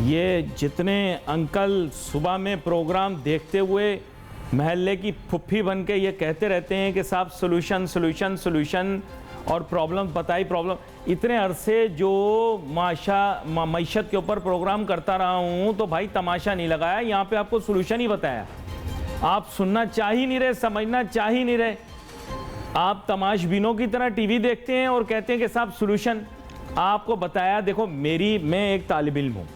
ये जितने अंकल सुबह में प्रोग्राम देखते हुए महल्ले की फुफ्फी बन के ये कहते रहते हैं कि साहब सोल्यूशन सोल्यूशन सोल्यूशन और प्रॉब्लम बताई प्रॉब्लम, इतने अरसे जो मईशत के ऊपर प्रोग्राम करता रहा हूँ तो भाई तमाशा नहीं लगाया, यहाँ पे आपको सोल्यूशन ही बताया। आप सुनना चाह ही नहीं रहे, समझना चाह ही नहीं रहे, आप तमाशबीनों की तरह टीवी देखते हैं और कहते हैं कि साहब सोल्यूशन आपको बताया। देखो मैं एक तालिब इल्म हूँ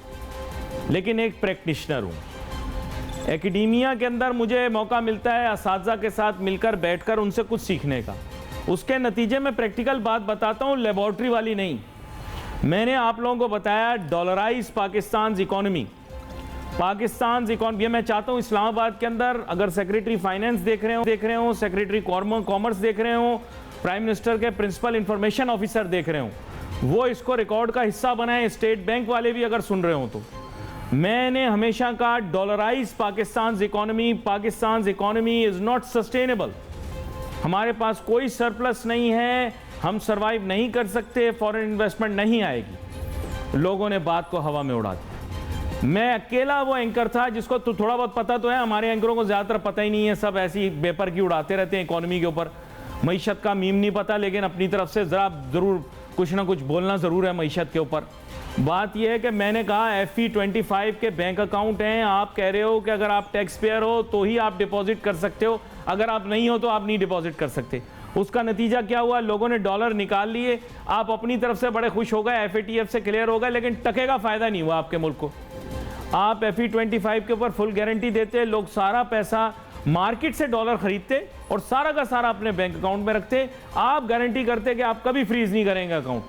लेकिन एक प्रैक्टिशनर हूँ। एकेडेमिया के अंदर मुझे मौका मिलता है असातिज़ा के साथ मिलकर बैठकर उनसे कुछ सीखने का, उसके नतीजे में प्रैक्टिकल बात बताता हूँ, लेबॉर्ट्री वाली नहीं। मैंने आप लोगों को बताया डॉलराइज पाकिस्तान इकोनॉमी, मैं चाहता हूँ इस्लामाबाद के अंदर अगर सेक्रेटरी फाइनेंस देख रहे हो, सेक्रेटरी कॉमर्स देख रहे हो, प्राइम मिनिस्टर के प्रिंसिपल इंफॉर्मेशन ऑफिसर देख रहे हो, वो इसको रिकॉर्ड का हिस्सा बनाए, स्टेट बैंक वाले भी अगर सुन रहे हो तो। मैंने हमेशा कहा dollarise Pakistan economy is not sustainable. हमारे पास कोई सरप्लस नहीं है, हम सरवाइव नहीं कर सकते, फॉरेन इन्वेस्टमेंट नहीं आएगी। लोगों ने बात को हवा में उड़ा दिया। मैं अकेला वो एंकर था जिसको तो थोड़ा बहुत पता तो है, हमारे एंकरों को ज़्यादातर पता ही नहीं है, सब ऐसी पेपर की उड़ाते रहते हैं इकोनॉमी के ऊपर। मईशत का मीम नहीं पता लेकिन अपनी तरफ से ज़रूर कुछ ना कुछ बोलना ज़रूर है मईशत के ऊपर। बात यह है कि मैंने कहा FE25 के बैंक अकाउंट हैं, आप कह रहे हो कि अगर आप टैक्स पेयर हो तो ही आप डिपॉजिट कर सकते हो, अगर आप नहीं हो तो आप नहीं डिपॉजिट कर सकते। उसका नतीजा क्या हुआ, लोगों ने डॉलर निकाल लिए, आप अपनी तरफ से बड़े खुश हो गए, FATF से क्लियर हो गए, लेकिन टके का फ़ायदा नहीं हुआ आपके मुल्क को। आप FE25 के ऊपर फुल गारंटी देते, लोग सारा पैसा मार्केट से डॉलर खरीदते और सारा का सारा अपने बैंक अकाउंट में रखते, आप गारंटी करते कि आप कभी फ्रीज नहीं करेंगे अकाउंट।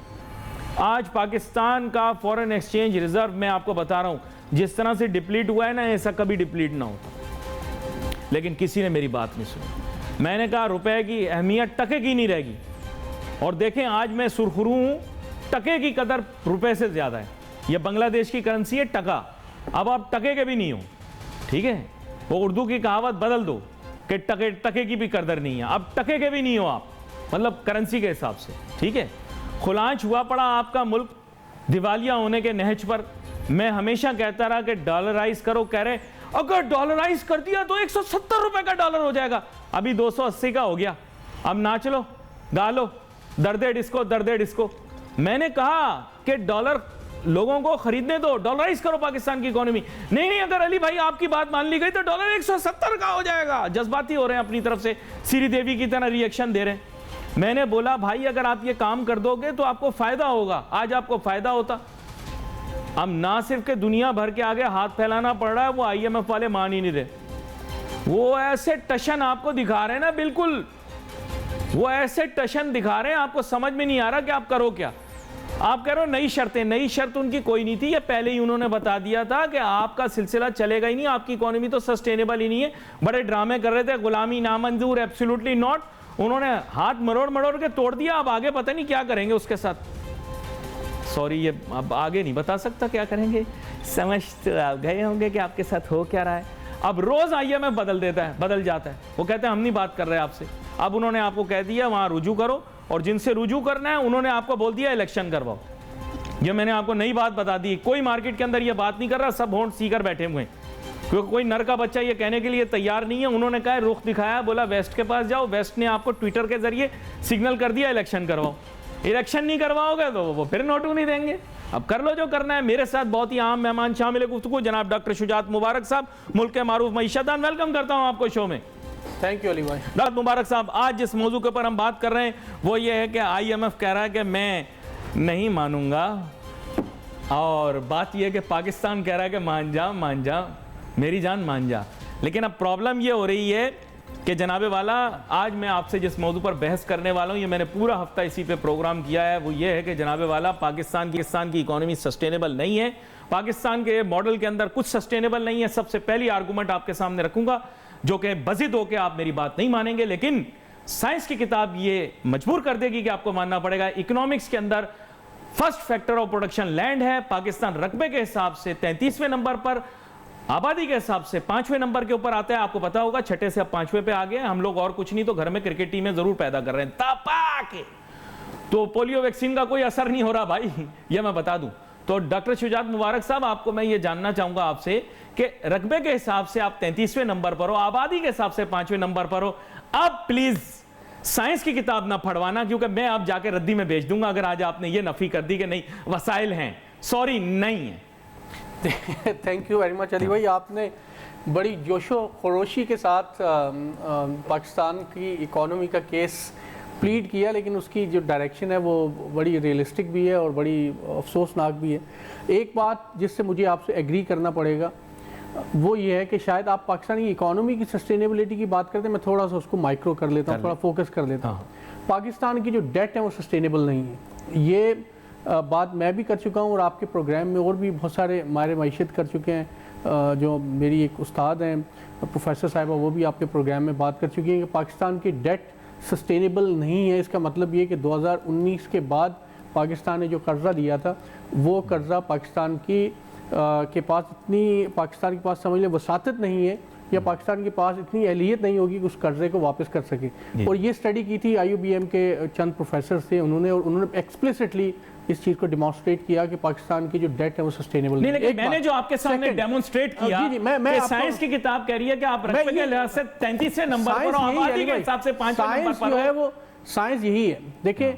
आज पाकिस्तान का फॉरेन एक्सचेंज रिजर्व मैं आपको बता रहा हूं, जिस तरह से डिप्लीट हुआ है ना, ऐसा कभी डिप्लीट ना होता, लेकिन किसी ने मेरी बात नहीं सुनी। मैंने कहा रुपए की अहमियत टके की नहीं रहेगी, और देखें आज मैं सुरखरू हूं, टके की कदर रुपए से ज्यादा है। यह बांग्लादेश की करेंसी है टका, अब आप टके के भी नहीं हो, ठीक है, वो उर्दू की कहावत बदल दो कि टके की भी कदर नहीं है, अब टके के भी नहीं हो आप, मतलब करेंसी के हिसाब से, ठीक है। खुलांच हुआ पड़ा आपका मुल्क दिवालिया होने के नहज पर। मैं हमेशा कहता रहा कि डॉलराइज करो, कह रहे अगर डॉलराइज कर दिया तो 170 रुपए का डॉलर हो जाएगा, अभी 280 का हो गया, अब नाच लो गा लो, दर्दे डिस्को। मैंने कहा कि डॉलर लोगों को खरीदने दो, डॉलराइज करो पाकिस्तान की इकोनॉमी। नहीं, अगर अली भाई आपकी बात मान ली गई तो डॉलर 170 का हो जाएगा। जज्बाती हो रहे हैं अपनी तरफ से, श्री देवी की तरह रिएक्शन दे रहे हैं। मैंने बोला भाई अगर आप ये काम कर दोगे तो आपको फायदा होगा, आज आपको फायदा होता। अब ना सिर्फ के दुनिया भर के आगे हाथ फैलाना पड़ रहा है, वो IMF वाले मान ही नहीं रहे, वो ऐसे टशन आपको दिखा रहे हैं ना, बिल्कुल वो ऐसे टशन दिखा रहे हैं, आपको समझ में नहीं आ रहा कि आप करो क्या। आप कह रहे हो नई शर्तें, नई शर्त उनकी कोई नहीं थी, ये पहले ही उन्होंने बता दिया था कि आपका सिलसिला चलेगा ही नहीं, आपकी इकोनॉमी तो सस्टेनेबल ही नहीं है। बड़े ड्रामे कर रहे थे, गुलामी नामंजूर, एब्सोल्युटली नॉट। उन्होंने हाथ मरोड़ के तोड़ दिया, अब आगे पता नहीं क्या करेंगे उसके साथ। सॉरी, ये अब आगे नहीं बता सकता क्या करेंगे, समझ तो आप गए होंगे कि आपके साथ हो क्या रहा है। अब रोज IMF बदल जाता है, वो कहते हैं हम नहीं बात कर रहे आपसे। अब उन्होंने आपको कह दिया वहां रुजू करो, और जिनसे रुजू करना है उन्होंने आपको बोल दिया इलेक्शन करवाओ। ये मैंने आपको नई बात बता दी, कोई मार्केट के अंदर ये बात नहीं कर रहा, सब होंठ सीकर बैठे हुए हैं, क्योंकि कोई नर का बच्चा ये कहने के लिए तैयार नहीं है। उन्होंने कहा रुख दिखाया, बोला वेस्ट के पास जाओ, वेस्ट ने आपको ट्विटर के जरिए सिग्नल कर दिया इलेक्शन करवाओ। इलेक्शन नहीं करवाओगे तो वो फिर नोटू नहीं देंगे। अब कर लो जो करना है। मेरे साथ बहुत ही आम मेहमान शामिल है गुफ्तगू, जनाब डॉक्टर शुजात मुबारक साहब, मुल्क के मारूफ मईशतदान। वेलकम करता हूँ आपको शो में। थैंक यू अली भाई। डॉक्टर मुबारक साहब, आज जिस मौजू के ऊपर हम बात कर रहे हैं वो ये है कि IMF कह रहा है कि मैं नहीं मानूंगा, और बात यह है कि पाकिस्तान कह रहा है कि मान जा मेरी जान मान जा। लेकिन अब प्रॉब्लम ये हो रही है कि जनाबे वाला, आज मैं आपसे जिस मौजू पर बहस करने वाला हूँ, ये मैंने पूरा हफ्ता इसी पे प्रोग्राम किया है, वो ये है कि जनाबे वाला पाकिस्तान की इकोनॉमी सस्टेनेबल नहीं है, पाकिस्तान के मॉडल के अंदर कुछ सस्टेनेबल नहीं है। सबसे पहली आर्गूमेंट आपके सामने रखूंगा, जो कि बजिद हो के आप मेरी बात नहीं मानेंगे, लेकिन साइंस की किताब ये मजबूर कर देगी कि आपको मानना पड़ेगा। इकोनॉमिक्स के अंदर first factor of production land है। पाकिस्तान रकबे के हिसाब से 33वें नंबर पर, आबादी के हिसाब से 5वें नंबर के ऊपर आता है। आपको पता होगा 6ठे से अब 5वें पे आ गए हम लोग, और कुछ नहीं तो घर में क्रिकेट टीमें जरूर पैदा कर रहे हैं, तपा के। तो पोलियो वैक्सीन का कोई असर नहीं हो रहा भाई, ये मैं बता दूं। तो डॉक्टर शुजात मुबारक साहब, आपको मैं ये जानना चाहूंगा आपसे कि रकबे के हिसाब से आप 33वें नंबर पर हो, आबादी के हिसाब से 5वें नंबर पर हो। अब प्लीज साइंस की किताब ना पढ़वाना, क्योंकि मैं आप जाके रद्दी में भेज दूंगा अगर आज आपने ये नफी कर दी कि नहीं वसाइल हैं। सॉरी, नहीं है। Thank you very much Ali भाई, आपने बड़ी जोशो खरोशी के साथ पाकिस्तान की इकोनॉमी का केस प्लीड किया, लेकिन उसकी जो डायरेक्शन है वो बड़ी रियलिस्टिक भी है और बड़ी अफसोसनाक भी है। एक बात जिससे मुझे आपसे एग्री करना पड़ेगा वो ये है कि शायद आप पाकिस्तानी इकोनॉमी की सस्टेनेबिलिटी की बात करते हैं, मैं थोड़ा सा उसको माइक्रो कर लेता हूँ, थोड़ा फोकस कर लेता हूँ। पाकिस्तान की जो डेट है वो सस्टेनेबल नहीं है। ये बात मैं भी कर चुका हूँ और आपके प्रोग्राम में और भी बहुत सारे माहिर मईशत कर चुके हैं। जो मेरी एक उस्ताद हैं प्रोफेसर साहिबा, वो भी आपके प्रोग्राम में बात कर चुकी हैं कि पाकिस्तान की डेट सस्टेनेबल नहीं है। इसका मतलब ये कि 2019 के बाद पाकिस्तान ने जो कर्ज़ा दिया था वो कर्ज़ा पाकिस्तान के पास समझ लें वसातत नहीं है, या पाकिस्तान के पास इतनी अहलियत नहीं होगी कि उस कर्ज़े को वापस कर सके। और ये स्टडी की थी IUBM के चंद प्रोफेसर थे उन्होंने एक्सप्लिसिटली इस चीज़ को डिमॉन्स्ट्रेट किया कि पाकिस्तान की जो डेट है वो सस्टेनेबल नहीं। लेकिन मैंने जो आपके सामने डेमोन्स्ट्रेट किया मैं साइंस की किताब कह रही है कि आप रकबे के लिहाज से 33वें नंबर पर, आबादी के हिसाब से 5वें नंबर पर है। वो साइंस यही है, देखिए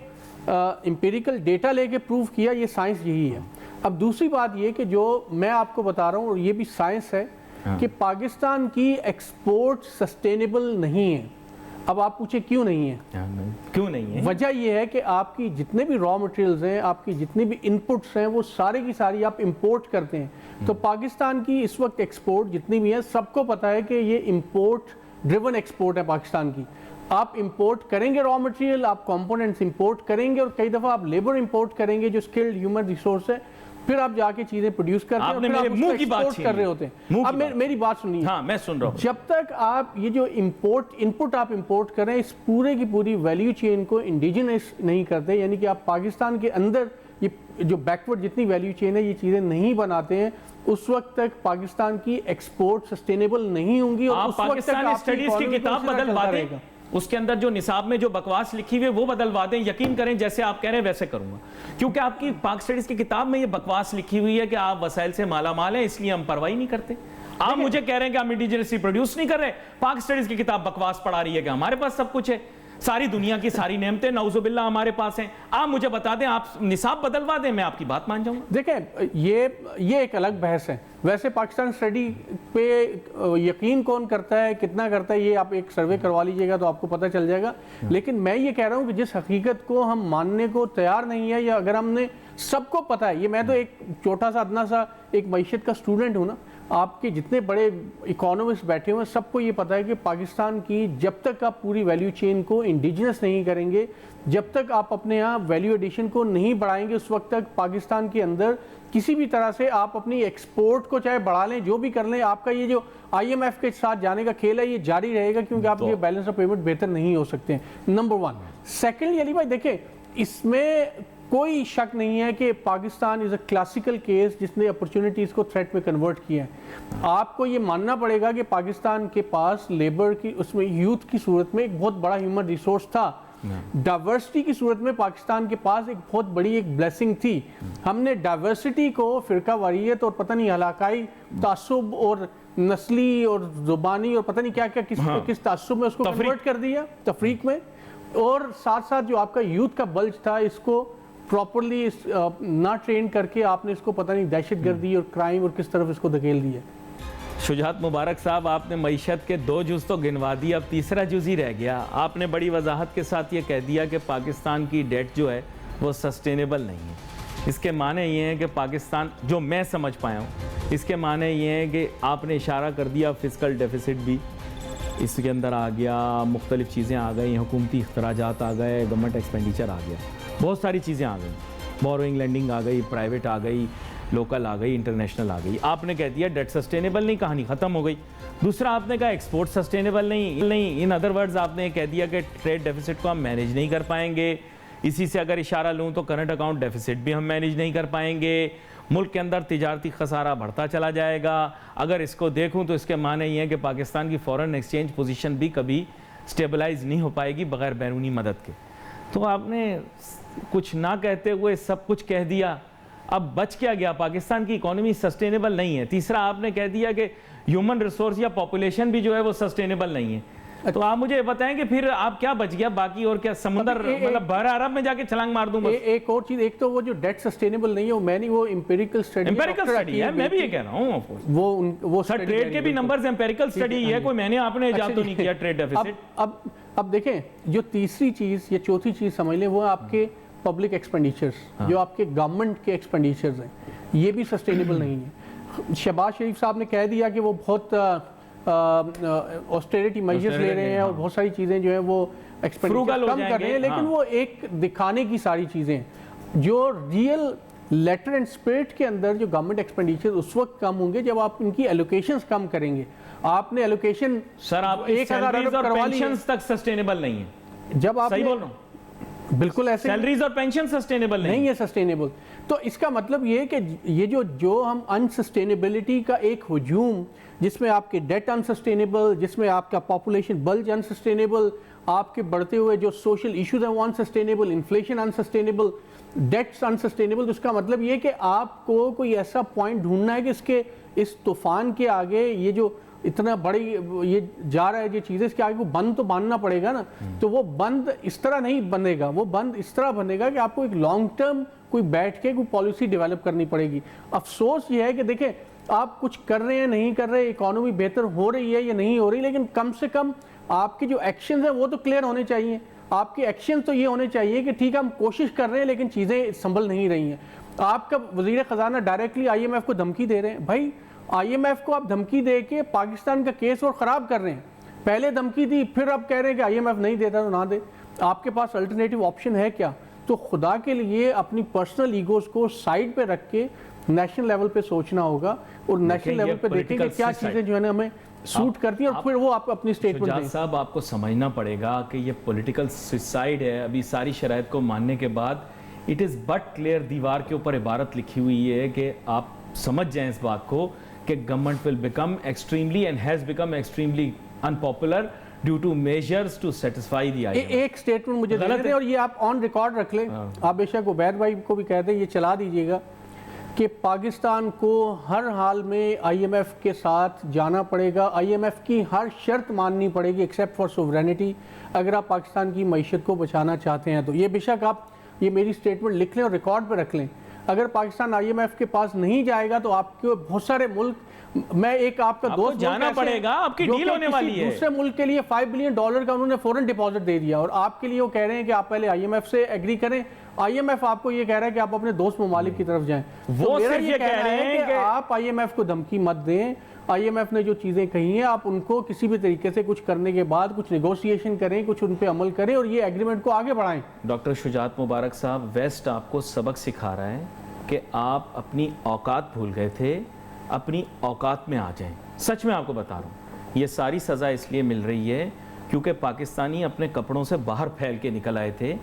एम्पिरिकल डेटा लेके प्रूव किया, ये साइंस यही है। अब दूसरी बात ये कि जो मैं आपको बता रहा हूँ और ये भी साइंस है कि पाकिस्तान की एक्सपोर्ट सस्टेनेबल नहीं है। अब आप पूछे क्यों नहीं है? क्यों नहीं है? वजह यह है कि आपकी जितने भी रॉ मटेरियल्स हैं, आपकी जितनी भी इनपुट्स हैं, वो सारे की सारी आप इंपोर्ट करते हैं। तो पाकिस्तान की इस वक्त एक्सपोर्ट जितनी भी है, सबको पता है कि ये इंपोर्ट ड्रिवन एक्सपोर्ट है पाकिस्तान की। आप इंपोर्ट करेंगे रॉ मटेरियल, आप कंपोनेंट्स इंपोर्ट करेंगे और कई दफ़ा आप लेबर इंपोर्ट करेंगे जो स्किल्ड ह्यूमन रिसोर्स है, फिर आप जाके चीजें प्रोड्यूस करते हैं, फिर आप उसको एक्सपोर्ट कर रहे होते हैं। अब मेरी बात सुनिए। हाँ, मैं सुन रहा हूँ। जब तक आप ये जो इनपुट आप इंपोर्ट कर रहे हैं, इस पूरे की पूरी वैल्यू चेन को इंडिजिनस नहीं करते, यानी कि आप पाकिस्तान के अंदर ये जो बैकवर्ड जितनी वैल्यू चेन है ये चीजें नहीं बनाते हैं, उस वक्त तक पाकिस्तान की एक्सपोर्ट सस्टेनेबल नहीं होंगी। और उस वक्त तक स्टडीज की किताब बदलवा दें, उसके अंदर जो निसाब में जो बकवास लिखी हुई है वो बदलवा दें। यकीन करें जैसे आप कह रहे हैं वैसे करूंगा, क्योंकि आपकी पाक स्टडीज की किताब में ये बकवास लिखी हुई है कि आप वसाइल से माला माल हैं, इसलिए हम परवाह नहीं करते। आप मुझे कह रहे हैं कि हम इंडिजिनसली प्रोड्यूस नहीं कर रहे। पाक स्टडीज की किताब बकवास पढ़ा रही है कि हमारे पास सब कुछ है, सारी दुनिया की सारी नेमतें नौजुबिल्ला हमारे पास हैं। आप मुझे बता दें, आप निसाब बदलवा दें, मैं आपकी बात मान जाऊंगा। देखें, ये एक अलग बहस है। वैसे पाकिस्तान स्टडी पे यकीन कौन करता है, कितना करता है, ये आप एक सर्वे करवा लीजिएगा तो आपको पता चल जाएगा। लेकिन मैं ये कह रहा हूँ कि जिस हकीकत को हम मानने को तैयार नहीं है, या अगर हमने सबको पता है, ये मैं तो एक छोटा सा अदना सा एक मईशत का स्टूडेंट हूँ ना, आपके जितने बड़े इकोनॉमिस्ट बैठे हुए हैं सबको ये पता है कि पाकिस्तान की जब तक आप पूरी वैल्यू चेन को इंडिजिनस नहीं करेंगे, जब तक आप अपने यहाँ वैल्यू एडिशन को नहीं बढ़ाएंगे, उस वक्त तक पाकिस्तान के अंदर किसी भी तरह से आप अपनी एक्सपोर्ट को चाहे बढ़ा लें, जो भी कर लें, आपका ये जो IMF के साथ जाने का खेल है ये जारी रहेगा, क्योंकि आप ये बैलेंस ऑफ पेमेंट बेहतर नहीं हो सकते। नंबर 1। सेकेंडली अली भाई देखें, इसमें कोई शक नहीं है कि Pakistan is a classical case जिसने अपॉर्चुनिटीज़ को थ्रेट में कन्वर्ट किया है। आपको ये मानना पड़ेगा कि पाकिस्तान के पास लेबर की, उसमें यूथ की सूरत में एक बहुत बड़ा ह्यूमन रिसोर्स था। डाइवर्सिटी की सूरत में पाकिस्तान के पास एक बहुत बड़ी एक ब्लेसिंग थी। हमने डाइवर्सिटी को फिरका वारियत और पता नहीं हलाकाई तासुब और नस्ली और जुबानी और पता नहीं क्या क्या किस तासुब में उसको कन्वर्ट कर दिया, तफरीक में। और साथ साथ जो आपका यूथ का बल्ज था, इसको प्रॉपरली ना ट्रेन करके आपने इसको पता नहीं दहशतगर्दी और क्राइम और किस तरफ इसको धकेल दिया। शुजात मुबारक साहब, आपने मईशत के 2 जुज़ तो गिनवा दिए, अब तीसरा जुज़ ही रह गया। आपने बड़ी वजाहत के साथ ये कह दिया कि पाकिस्तान की डेट जो है वो सस्टेनेबल नहीं है। इसके माने ये हैं कि पाकिस्तान, जो मैं समझ पाया हूँ, इसके माने ये हैं कि आपने इशारा कर दिया फिस्कल डेफिसिट भी इसके अंदर आ गया, मुख्तलिफ चीज़ें आ गई, हुकूमती अखराजात आ गए, गवर्नमेंट एक्सपेंडिचर आ गया, बहुत सारी चीज़ें आ गई, बोरोइंग लैंडिंग आ गई, प्राइवेट आ गई, लोकल आ गई, इंटरनेशनल आ गई। आपने कह दिया डेट सस्टेनेबल नहीं, कहानी ख़त्म हो गई। दूसरा आपने कहा एक्सपोर्ट सस्टेनेबल नहीं। इन अदर वर्ड्स आपने कह दिया कि ट्रेड डेफिसिट को हम मैनेज नहीं कर पाएंगे। इसी से अगर इशारा लूँ तो करंट अकाउंट डेफिसिट भी हम मैनेज नहीं कर पाएंगे। मुल्क के अंदर तिजारती खसारा बढ़ता चला जाएगा। अगर इसको देखूँ तो इसके माने ये हैं कि पाकिस्तान की फ़ॉरेन एक्सचेंज पोजीशन भी कभी स्टेबलाइज नहीं हो पाएगी बग़ैर बैरूनी मदद के। तो आपने कुछ ना कहते हुए सब कुछ कह दिया। अब बच क्या गया? पाकिस्तान की इकोनॉमी सस्टेनेबल नहीं है। तीसरा आपने कह दिया कि ह्यूमन रिसोर्स या पॉपुलेशन भी जो है वो सस्टेनेबल नहीं है। तो आप मुझे बताएं कि फिर आप क्या बच गया बाकी, और क्या समुद्र मतलब बहर अरब में जाके छलांग मार दूं बस? एक और चीज, एक तो वो जो डेट सस्टेनेबल नहीं है, वो मैंने वो एम्पिरिकल स्टडी है, मैं भी ये कह रहा हूं। वो सर ट्रेड के भी नंबर्स एम्पिरिकल स्टडी है, कोई मैंने आपने इजाद तो नहीं किया ट्रेड डेफिसिट। अब देखें, जो तीसरी चीज या चौथी चीज समझ लें, वो आपके पब्लिक एक्सपेंडिचर्स, जो आपके गवर्नमेंट के एक्सपेंडिचर्स हैं, ये भी सस्टेनेबल नहीं है। शहबाज शरीफ साहब ने कह दिया कि वो बहुत ऑस्टेरिटी मेजर्स ले रहे हैं और बहुत सारी चीज़ें जो है वो एक्सपेंडिचर कम कर रहे हैं, लेकिन वो एक दिखाने की सारी चीज़ें, जो रियल लेटर एंड स्पिरिट के अंदर जो गवर्नमेंट एक्सपेंडिचर उस वक्त कम होंगे जब आप इनकी एलोकेशंस कम करेंगे। आपने एलोकेशन सर आप 1000 अरब करवा ली तक सस्टेनेबल नहीं है। जब आप सही बोल रहा हूं, बिल्कुल ऐसे सैलरीज और पेंशन सस्टेनेबल नहीं है सस्टेनेबल। तो इसका मतलब ये कि ये जो हम अनसस्टेनेबिलिटी का एक हुजूम, जिसमें आपके डेट अनसस्टेनेबल, जिसमें आपका पॉपुलेशन बल्ज अनसस्टेनेबल, आपके बढ़ते हुए जो सोशल इश्यूज हैं वो unsustainable, inflation unsustainable, debts unsustainable, तो इसका मतलब ये कि आपको कोई ऐसा पॉइंट ढूंढना है कि इस तूफान के आगे ये जो इतना बड़ी ये जा रहा है ये चीज़ें, इसके आगे को बंद तो बांधना पड़ेगा ना। तो वो बंद इस तरह नहीं बनेगा, वो बंद इस तरह बनेगा कि आपको एक लॉन्ग टर्म कोई बैठ के कोई पॉलिसी डेवलप करनी पड़ेगी। अफसोस ये है कि देखें, आप कुछ कर रहे हैं नहीं कर रहे, इकोनॉमी बेहतर हो रही है या नहीं हो रही, लेकिन कम से कम आपके जो एक्शन है वो तो क्लियर होने चाहिए। आपके एक्शन तो ये होने चाहिए कि ठीक है हम कोशिश कर रहे हैं लेकिन चीज़ें संभल नहीं रही हैं। आपका वज़ीर ख़जाना डायरेक्टली IMF को धमकी दे रहे हैं। भाई IMF को आप धमकी दे के पाकिस्तान का केस और ख़राब कर रहे हैं। पहले धमकी दी, फिर अब कह रहे हैं कि IMF नहीं देता तो ना दे। आपके पास अल्टरनेटिव ऑप्शन है क्या? तो खुदा के लिए अपनी पर्सनल ईगोज़ को साइड पे रख के नेशनल लेवल पे सोचना होगा और नेशनल लेवल पे देखेंगे क्या चीज़ें जो है ना हमें सूट करती है, और फिर वो आप अपनी स्टेटमेंट दें। साहब आपको समझना पड़ेगा कि ये पॉलिटिकल सुसाइड है। अभी सारी शराइत को मानने के बाद इट इज़ बट क्लियर, दीवार के ऊपर इबारत लिखी हुई है कि आप समझ जाएं इस बात को कि government will become extremely and has become extremely unpopular due to measures to satisfy the IMF। एक स्टेटमेंट मुझे दे दें और ये आप ऑन रिकॉर्ड रख लें। आप बेशक उबैद भाई को भी कह दें, ये चला दीजिएगा कि पाकिस्तान को हर हाल में IMF के साथ जाना पड़ेगा, IMF की हर शर्त माननी पड़ेगी एक्सेप्ट फॉर सोवरेनिटी, अगर आप पाकिस्तान की मईशत को बचाना चाहते हैं तो। ये बेशक आप ये मेरी स्टेटमेंट लिख लें और रिकॉर्ड पे रख लें। अगर पाकिस्तान IMF के पास नहीं जाएगा तो आपके बहुत सारे मुल्क, मैं एक आपका दोस्त जाना पड़ेगा, आपकी डील होने वाली है। दूसरे मुल्क के लिए $5 बिलियन का उन्होंने फौरन डिपॉजिट दे दिया और आपके लिए वो कह रहे हैं कि आप पहले IMF से एग्री करें। IMF आपको ये कह रहा है कि आप अपने दोस्त ममालिक की तरफ जाएं। वो तो मेरा ये कह रहे हैं कि आप IMF को धमकी मत दें। IMF ने जो चीज़ें कही हैं आप उनको किसी भी तरीके से कुछ करने के बाद कुछ नेगोशिएशन करें, कुछ उन पे अमल करें और ये एग्रीमेंट को आगे बढ़ाएं। डॉक्टर शुजात मुबारक साहब, वेस्ट आपको सबक सिखा रहा है कि आप अपनी औकात भूल गए थे, अपनी औकात में आ जाएं। सच में आपको बता रहा हूँ, ये सारी सज़ा इसलिए मिल रही है क्योंकि पाकिस्तानी अपने कपड़ों से बाहर फैल के निकल आए थे।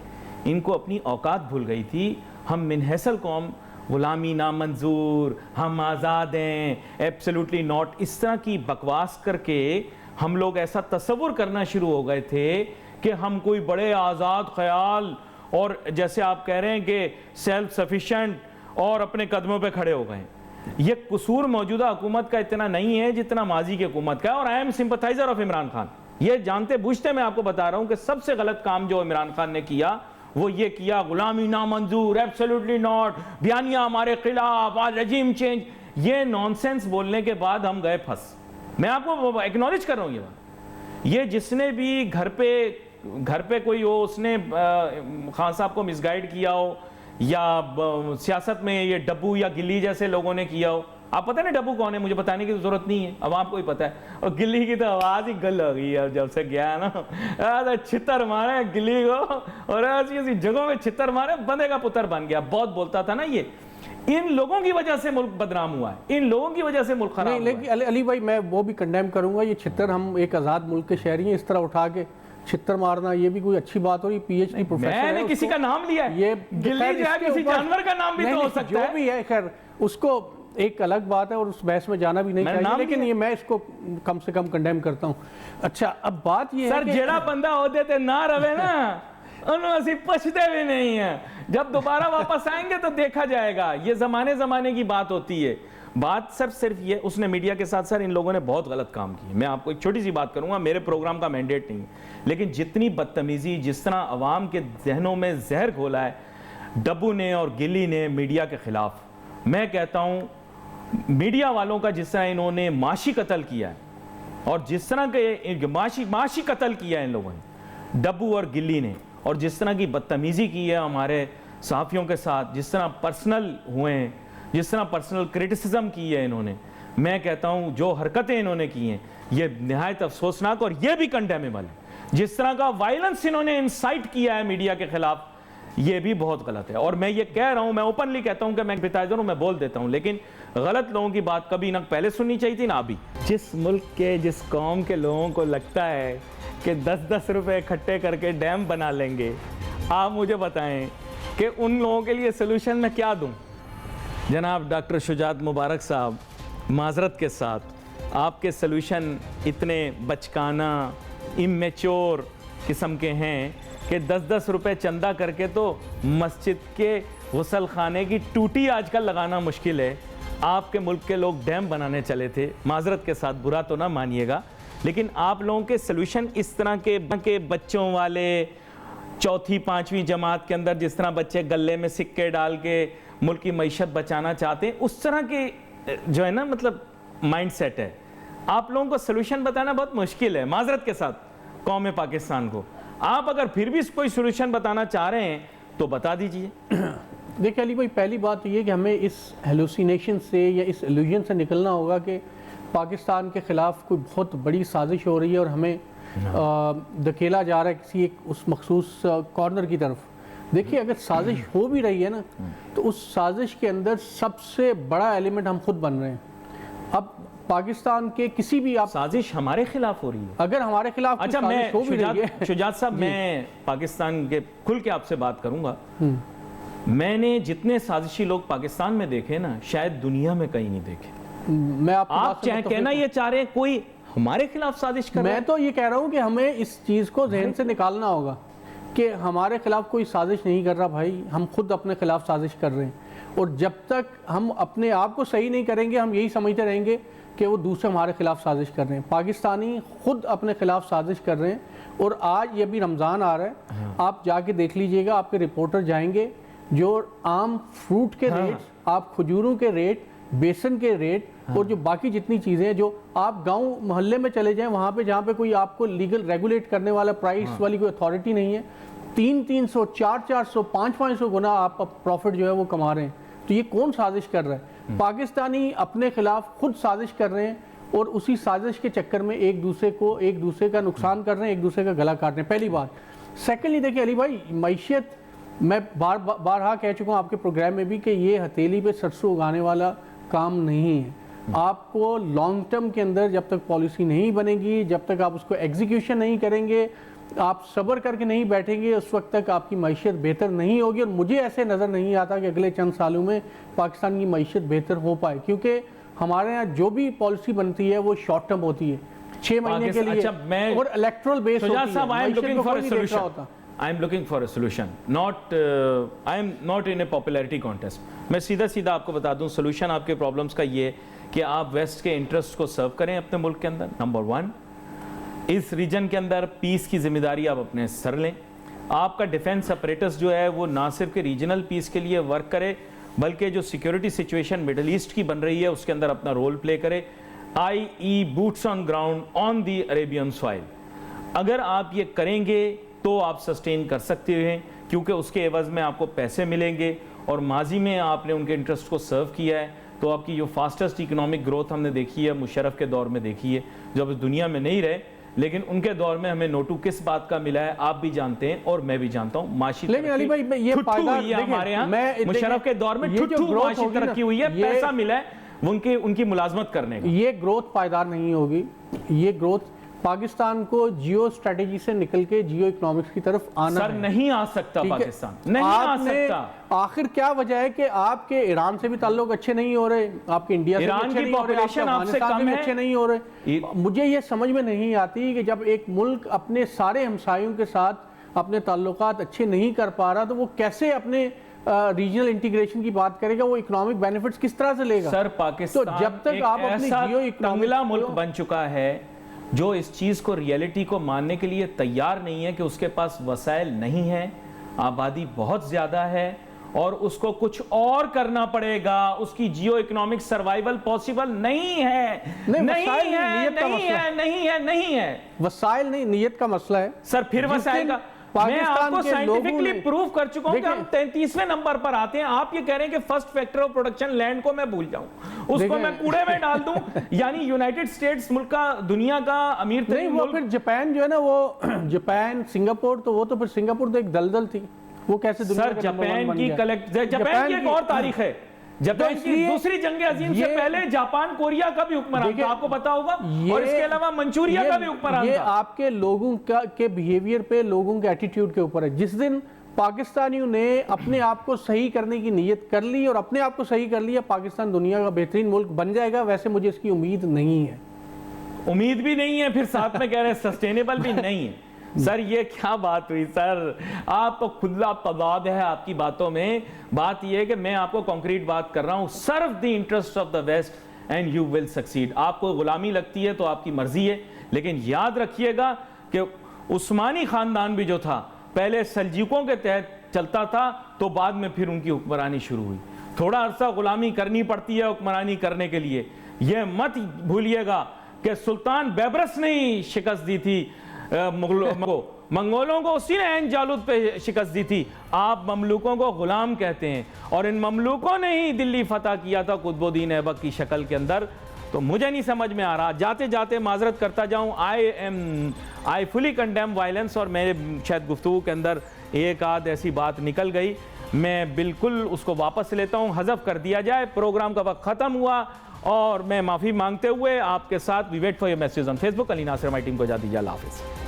इनको अपनी औकात भूल गई थी। हम मिनहसल कौम, गुलामी ना मंजूर, हम आज़ाद हैं, एब्सोल्युटली नॉट, इस तरह की बकवास करके हम लोग ऐसा तस्वुर करना शुरू हो गए थे कि हम कोई बड़े आज़ाद ख्याल और जैसे आप कह रहे हैं कि सेल्फ सफिशेंट और अपने कदमों पे खड़े हो गए। ये कसूर मौजूदा हुकूमत का इतना नहीं है जितना माजी की हुकूमत का है। और I am sympathiser of Imran Khan, ये जानते बूझते मैं आपको बता रहा हूं कि सबसे गलत काम जो इमरान खान ने किया वो ये किया, गुलामी ना मंजूर, एब्सोल्युटली नॉट, बयानियां हमारे खिलाफ, आज रजीम चेंज, ये नॉनसेंस बोलने के बाद हम गए फंस। मैं आपको एक्नॉलेज कर रहा हूं ये बात। ये जिसने भी घर पे कोई हो, उसने खान साहब को मिसगाइड किया हो या सियासत में ये डब्बू या गिल्ली जैसे लोगों ने किया हो। आप पता है ना डब्बू कौन है, मुझे बताने की जरूरत नहीं है, अब आपको ही पता है। और गिल्ली की तो आवाज ही गल हो गई है जब से गया है ना, छितर मारे गिल्ली को और ऐसी ऐसी जगहों में छितर मारे, बंदे का पुत्र बन गया। बहुत बोलता था ना ये। इन लोगों की वजह से मुल्क बदनाम हुआ है, इन लोगों की वजह से मुल्क खराब हुआ है। लेकिन अली भाई मैं वो भी कंडेम करूंगा, ये छितर, हम एक आज़ाद मुल्क के शहरी हैं, इस तरह उठा के छितर मारना ये भी कोई अच्छी बात हो रही। PhD प्रोफेसर है, मैंने किसी का नाम लिया है, ये गिल्ली जो है किसी जानवर का नाम भी तो हो सकता है, जो भी है। खैर उसको एक अलग बात है और उस बहस में जाना भी नहीं चाहिए, लेकिन ये मैं इसको कम से कम कंडेम करता हूँ। अच्छा अब बात ये सर, जेड़ा बंदा होते थे ना रवे ना उन्होंने पछते भी नहीं है। जब दोबारा वापस आएंगे तो देखा जाएगा। ये जमाने जमाने की बात होती है। बात सर सिर्फ ये, उसने मीडिया के साथ सर इन लोगों ने बहुत गलत काम किया। मैं आपको एक छोटी सी बात करूंगा, मेरे प्रोग्राम का मैंडेट नहीं, लेकिन जितनी बदतमीजी, जिस तरह अवाम के जहनों में जहर घोला है डब्बू ने और गिल्ली ने मीडिया के खिलाफ, मैं कहता हूं मीडिया वालों का जिस तरह इन्होंने माशी कत्ल किया है और जिस तरह के माशी कत्ल किया है इन लोगों ने, डब्बू और गिल्ली ने, और जिस तरह की बदतमीजी की है हमारे सहाफ़ियों के साथ, जिस तरह पर्सनल हुए हैं, जिस तरह पर्सनल क्रिटिसिज्म की है इन्होंने, मैं कहता हूं जो हरकतें इन्होंने की हैं ये निहायत अफसोसनाक और ये भी कंडेमेबल है। जिस तरह का वायलेंस इन्होंने इंसाइट किया है मीडिया के खिलाफ, ये भी बहुत गलत है। और मैं ये कह रहा हूं, मैं ओपनली कहता हूं कि मैं सिंपैथाइजर हूं, मैं बोल देता हूं, लेकिन गलत लोगों की बात कभी ना पहले सुननी चाहिए थी ना अभी। जिस मुल्क के, जिस कौम के लोगों को लगता है कि 10-10 रुपए इकट्ठे करके डैम बना लेंगे, आप मुझे बताएं कि उन लोगों के लिए सोल्यूशन मैं क्या दूं। जनाब डॉक्टर शुजात मुबारक साहब, माजरत के साथ आपके सोल्यूशन इतने बचकाना, इमेच्योर किस्म के हैं कि 10-10 रुपए चंदा करके तो मस्जिद के गुसल खाने की टूटी आजकल लगाना मुश्किल है। आपके मुल्क के लोग डैम बनाने चले थे, माजरत के साथ बुरा तो ना मानिएगा, लेकिन आप लोगों के सोल्यूशन इस तरह के बच्चों वाले, चौथी पाँचवीं जमात के अंदर जिस तरह बच्चे गले में सिक्के डाल के मुल्क की मईशत बचाना चाहते हैं, उस तरह के जो है ना मतलब माइंडसेट है। आप लोगों को सोल्यूशन बताना बहुत मुश्किल है, माजरत के साथ कौम पाकिस्तान को। आप अगर फिर भी कोई सोल्यूशन बताना चाह रहे हैं तो बता दीजिए। देखिए अली भाई, पहली बात तो ये कि हमें इस हेलुसिनेशन से या इस इल्यूजन से निकलना होगा कि पाकिस्तान के ख़िलाफ़ कोई बहुत बड़ी साजिश हो रही है और हमें धकेला जा रहा है किसी एक उस मखसूस कॉर्नर की तरफ। देखिए अगर साजिश हो भी रही है ना, तो उस साजिश के अंदर सबसे बड़ा एलिमेंट हम खुद बन रहे हैं। अब पाकिस्तान के किसी भी आप साजिश हमारे खिलाफ हो रही है, अगर हमारे खिलाफ अच्छा मैं हो भी रही है, शुजात साहब मैं पाकिस्तान के खुल के आपसे बात करूंगा। मैंने जितने साजिशी लोग पाकिस्तान में देखे ना, शायद दुनिया में कहीं नहीं देखे। मैं आप चाहे कहना ये चाह रहे हैं कोई हमारे खिलाफ साजिश कर रहा है। मैं तो ये कह रहा हूं कि हमें इस चीज को जहन से निकालना होगा कि हमारे खिलाफ कोई साजिश नहीं कर रहा भाई, हम खुद अपने खिलाफ साजिश कर रहे हैं। और जब तक हम अपने आप को सही नहीं करेंगे, हम यही समझते रहेंगे कि वो दूसरे हमारे खिलाफ साजिश कर रहे हैं। पाकिस्तानी खुद अपने खिलाफ साजिश कर रहे हैं। और आज ये भी रमज़ान आ रहा है, आप जाके देख लीजिएगा, आपके रिपोर्टर जाएंगे, जो आम फ्रूट के रेट, आप खजूरों के रेट, बेसन के रेट और जो बाकी जितनी चीज़ें हैं, जो आप गांव मोहल्ले में चले जाएं, वहाँ पे जहाँ पे कोई आपको लीगल रेगुलेट करने वाला प्राइस वाली कोई अथॉरिटी नहीं है, 300-300, 400-400, 500-500 गुना आप प्रॉफिट जो है वो कमा रहे हैं। तो ये कौन साजिश कर रहा है? पाकिस्तानी अपने खिलाफ खुद साजिश कर रहे हैं और उसी साजिश के चक्कर में एक दूसरे का नुकसान कर रहे हैं, एक दूसरे का गला काट रहे हैं। पहली बात। सेकेंडली देखिए अली भाई, मैशियत, मैं बारहा कह चुका हूँ आपके प्रोग्राम में भी कि ये हथेली पे सरसों उगाने वाला काम नहीं है। आपको लॉन्ग टर्म के अंदर जब तक पॉलिसी नहीं बनेगी, जब तक आप उसको एग्जीक्यूशन नहीं करेंगे, आप सब्र करके नहीं बैठेंगे, उस वक्त तक आपकी मैशियत बेहतर नहीं होगी। और मुझे ऐसे नज़र नहीं आता कि अगले चंद सालों में पाकिस्तान की मैशियत बेहतर हो पाए, क्योंकि हमारे यहाँ जो भी पॉलिसी बनती है वो शॉर्ट टर्म होती है, 6 महीने के लिए, मैं और इलेक्ट्रल बेस होती है। I am looking for a solution, not I am not in a popularity contest. मैं सीधा आपको बता दूं, सोल्यूशन आपके प्रॉब्लम्स का ये कि आप वेस्ट के इंटरेस्ट को सर्व करें अपने मुल्क के अंदर। नंबर 1, इस रीजन के अंदर पीस की जिम्मेदारी आप अपने सर लें। आपका डिफेंस अपरेटस जो है वो ना सिर्फ के रीजनल पीस के लिए वर्क करे, बल्कि जो सिक्योरिटी सिचुएशन मिडल ईस्ट की बन रही है उसके अंदर अपना रोल प्ले करे, i.e. Boots on ground on the Arabian soil. अगर आप ये करेंगे तो आप सस्टेन कर सकते हैं, क्योंकि उसके एवज में आपको पैसे मिलेंगे और माजी में आपने उनके इंटरेस्ट को सर्व किया है। तो आपकी जो फास्टेस्ट इकोनॉमिक ग्रोथ हमने देखी है मुशर्रफ के दौर में देखी है, जब इस दुनिया में नहीं रहे, लेकिन उनके दौर में हमें नोटू किस बात का मिला है आप भी जानते हैं और मैं भी जानता हूँ। माशी लेकिन अली भाई ये हमारे यहाँ मुशर्रफ के दौर में माशी तरक्की हुई है, पैसा मिला है उनकी मुलाजमत करने का। ये ग्रोथ पायदार नहीं होगी। ये ग्रोथ पाकिस्तान को जियो स्ट्रेटेजी से निकल के जियो इकोनॉमिक्स की तरफ आना सर नहीं आ सकता, पाकिस्तान नहीं आ सकता। आखिर क्या वजह है कि आपके ईरान से भी ताल्लुक अच्छे नहीं हो रहे, आपके इंडिया से ईरान की पॉपुलेशन आपसे कम है, अच्छे नहीं हो रहे। मुझे ये समझ में नहीं आती कि जब एक मुल्क अपने सारे हमसायों के साथ अपने ताल्लुकात अच्छे नहीं कर पा रहा, तो वो कैसे अपने रीजनल इंटीग्रेशन की बात करेगा, वो इकोनॉमिक बेनिफिट्स किस तरह से लेगा? सर पाकिस्तान तो जब तक एक आप अपनी ऐसा जियो तंगला मुल्क बन चुका है जो इस चीज को, रियलिटी को मानने के लिए तैयार नहीं है कि उसके पास वसाइल नहीं है, आबादी बहुत ज्यादा है और उसको कुछ और करना पड़ेगा, उसकी जियो इकोनॉमिक सर्वाइवल पॉसिबल नहीं है। नहीं है वसाइल नहीं, नीयत का मसला है सर। फिर वसाइल का मैं आपको साइंटिफिकली प्रूव कर चुका हूं कि हम 33वें नंबर पर आते हैं। आप ये कह रहे हैं कि first factor of production land को मैं भूल जाऊं, उसको मैं कूड़े में डाल दूं, यानी यूनाइटेड स्टेट्स मुल्क का दुनिया का अमीर नहीं, वो फिर जापान जो है ना, वो जापान सिंगापुर, तो वो तो फिर सिंगापुर तो एक दलदल थी, वो कैसे दुनिया सर जापान की जापान की एक और तारीख है। जापान की दूसरी जंग अजीम से पहले जापान कोरिया का भी हुक्मरान था, आपको पता होगा, और इसके अलावा मंचूरिया का भी हुक्मरान था। ये आपके लोगों के बिहेवियर पे, लोगों के एटीट्यूड के ऊपर है। जिस दिन पाकिस्तानियों ने अपने आप को सही करने की नीयत कर ली और अपने आप को सही कर लिया, पाकिस्तान दुनिया का बेहतरीन मुल्क बन जाएगा। वैसे मुझे इसकी उम्मीद नहीं है। उम्मीद भी नहीं है, फिर साथ में कह रहे हैं सस्टेनेबल भी नहीं है। सर ये क्या बात हुई सर? आप तो खुला तजाद है आपकी बातों में। बात यह है कि मैं आपको कॉन्क्रीट बात कर रहा हूं, serve the interest of the West and you will succeed. आपको गुलामी लगती है तो आपकी मर्जी है, लेकिन याद रखिएगा कि उस्मानी खानदान भी जो था पहले सल्जूकों के तहत चलता था, तो बाद में फिर उनकी हुक्मरानी शुरू हुई। थोड़ा अरसा गुलामी करनी पड़ती है हुक्मरानी करने के लिए। यह मत भूलिएगा कि सुल्तान बैबरस ने ही शिकस्त दी थी मंगोलों को, उसी ने ऐन जालूद पे शिकस्त दी थी। आप ममलूकों को गुलाम कहते हैं, और इन ममलूकों ने ही दिल्ली फतह किया था कुतुबुद्दीन ऐबक की शक्ल के अंदर। तो मुझे नहीं समझ में आ रहा, जाते जाते माजरत करता जाऊं, आई फुली कंडेम वायलेंस, और मेरे शायद गुफ्तगू के अंदर एक आध ऐसी बात निकल गई, मैं बिल्कुल उसको वापस लेता हूं, हज़फ कर दिया जाए। प्रोग्राम का वक्त ख़त्म हुआ और मैं माफ़ी मांगते हुए आपके साथ we wait for your message on Facebook. Ali Nasir हमारी टीम को इजाज़त दीजिए। अल्लाह हाफ़िज़।